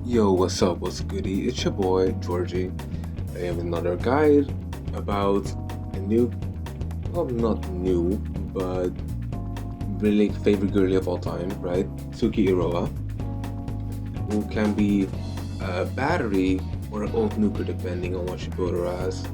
Yo, what's up? What's goody? It's your boy, Georgie. I have another guide about a new, well, not new, but really favorite girlie of all time, right? Tsuki, who can be a battery or an old nuker depending on what you build her as.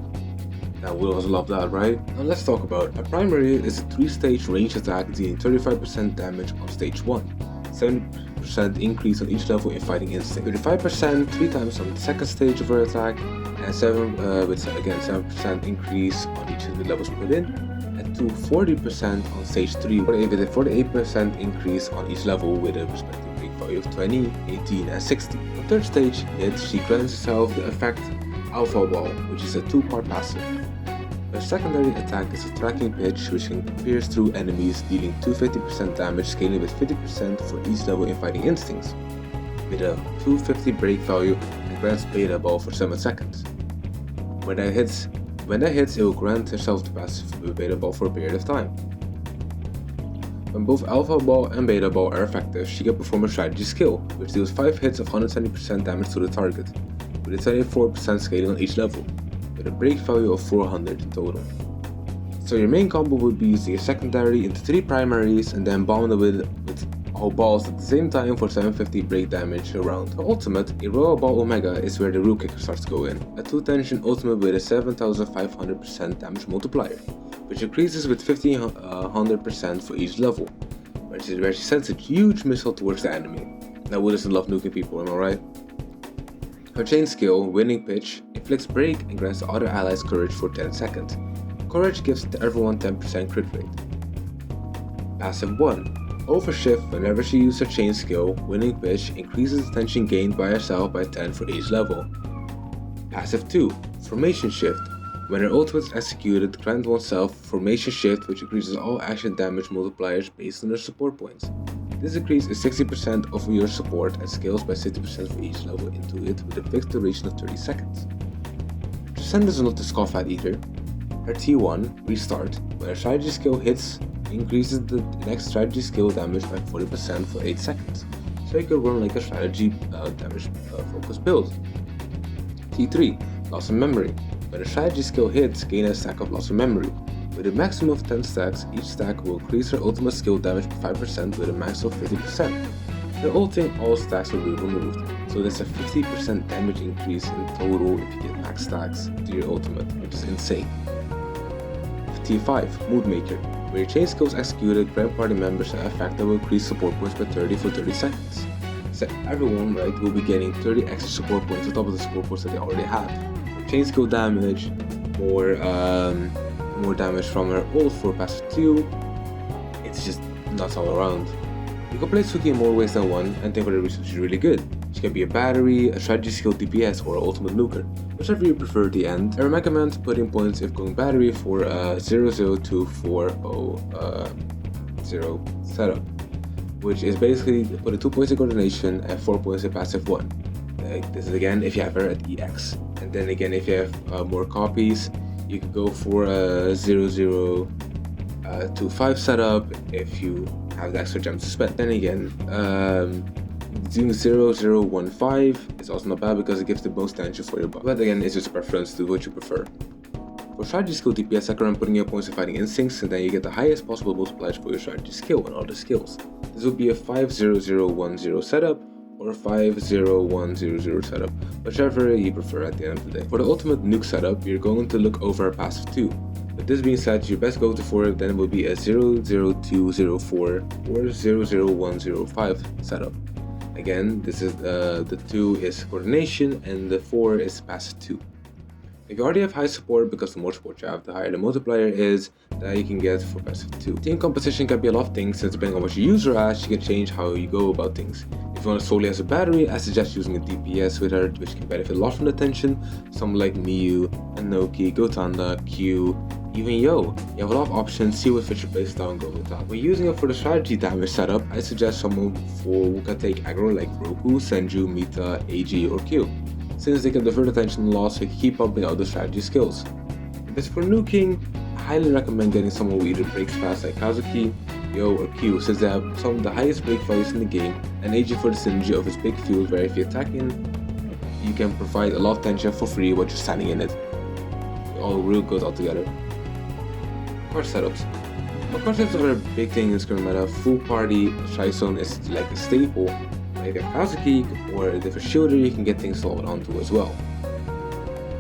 Now, we also love that, right? Now let's talk about it. A primary is a 3-stage range attack dealing 35% damage on stage 1, 70% increase on each level in fighting instinct, 35% 3 times on the second stage of her attack, and 7% increase on each of the levels put in, and to 40% on stage 3 with a 48% increase on each level with a respective break value of 20, 18, and 60. On third stage hit, she grants herself the effect Alpha Ball, which is a 2-part passive. Her secondary attack is a tracking pitch which can pierce through enemies, dealing 250% damage, scaling with 50% for each level in fighting instincts, with a 250 break value and grants Beta Ball for 7 seconds. When that hits, it will grant herself the passive with Beta Ball for a period of time. When both Alpha Ball and Beta Ball are effective, she can perform a strategy skill, which deals 5 hits of 120% damage to the target, with a 24% scaling on each level, with a break value of 400 in total. So your main combo would be using your secondary into 3 primaries and then bomb them with all balls at the same time for 750 break damage a round. The ultimate, a Royal Ball Omega, is where the rule kicker starts to go in. A 2-tension ultimate with a 7500% damage multiplier, which increases with 1500% for each level, where she sends a huge missile towards the enemy. Now who doesn't love nuking people, am I right? Her chain skill, Winning Pitch, inflicts break and grants the other allies courage for 10 seconds. Courage gives everyone 10% crit rate. Passive 1. Overshift. Whenever she uses her chain skill, Winning Pitch increases the tension gained by herself by 10 for each level. Passive 2. Formation Shift. When her ultimate is executed, grant oneself Formation Shift, which increases all action damage multipliers based on her support points. This increase is 60% of your support and scales by 60% for each level into it with a fixed duration of 30 seconds. Transcendence is not to scoff at either. Her T1, Restart, when her strategy skill hits, increases the next strategy skill damage by 40% for 8 seconds, so you can run like a strategy damage focused build. T3, Loss of Memory, when a strategy skill hits, gain a stack of Loss of Memory. With a maximum of 10 stacks, each stack will increase her ultimate skill damage by 5% with a max of 50%. The ulting, all stacks will be removed, so there's a 50% damage increase in total if you get max stacks to your ultimate, which is insane. T5, Mood Maker, where your chain skill is executed, grant party members an effect that will increase support points by 30 for 30 seconds. So everyone, right, will be getting 30 extra support points on top of the support points that they already have. Chain skill damage, more damage from her ult for passive 2, it's just nuts all around. You can play Tsuki in more ways than one, and think for the reason she's really good. She can be a battery, a strategy skill DPS, or an ultimate nuker, whichever you prefer at the end. I recommend putting points if going battery for a 00240 setup, which is basically put 2 points in coordination and 4 points in passive 1. This is again if you have her at EX, and then again if you have more copies, you could go for a 0025 setup if you have the extra gems to spend. Then again, doing 0015 is also not bad because it gives the most tension for your buff. But again, it's just a preference to what you prefer. For strategy skill DPS, I recommend putting your points in fighting instincts, and then you get the highest possible multipliers for your strategy skill and other skills. This would be a 50010 setup or 50100 setup, whichever you prefer at the end of the day. For the ultimate nuke setup, you're going to look over a passive 2. With this being said, your best go-to for it then would be a 00204 or 00105 setup. Again, this is the 2 is coordination and the 4 is passive 2. If you already have high support, because the more support you have, the higher the multiplier is that you can get for passive 2. Team composition can be a lot of things, since depending on what you use her as, you can change how you go about things. If you want to solely as a battery, I suggest using a DPS with her, which can benefit a lot from the tension. Someone like Miyu, Anoki, Gotanda, Q, even Yo. You have a lot of options, see what fits your playstyle and go with that. When using it for the strategy damage setup, I suggest someone who can take aggro like Roku, Senju, Mita, AG, or Q, since they can divert attention loss so you can keep pumping out the strategy skills. As for nuking, I highly recommend getting someone who either breaks fast like Kazuki, Yo or Q, since they have some of the highest break values in the game and AG for the synergy of its big field where if you're attacking, you can provide a lot of tension for free while you're standing in it. All real good altogether. Card setups. Well, card setups are a big thing in this current meta. Full party Tri-Zone is like a staple. Like a Kazuki or if a shooter, you can get things solved onto as well.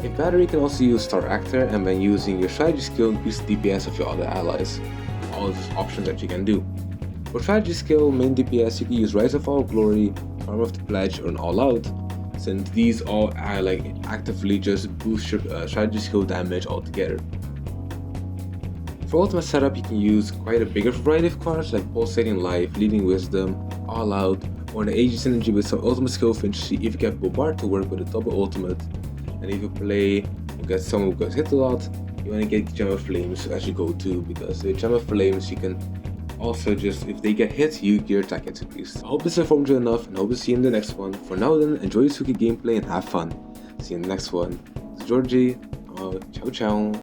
In battery, you can also use Star Actor, and when using your strategy skill, increase the DPS of your other allies. All of these options that you can do. For strategy skill, main DPS, you can use Rise of All Glory, Arm of the Pledge, or an All Out, since these all like actively just boost your strategy skill damage altogether. For ultimate setup, you can use quite a bigger variety of cards like Pulsating Life, Leading Wisdom, All Out, or the AG synergy with some ultimate skill efficiency if you get Bombard to work with a double ultimate. And if you play or get someone who gets hit a lot, you want to get Gem of Flames as you go too, because with Gem of Flames you can also just, if they get hit, your attack gets increased. I hope this informed you enough and hope to see you in the next one. For now then, enjoy your Tsuki gameplay and have fun. See you in the next one. It's Georgie. Ciao ciao.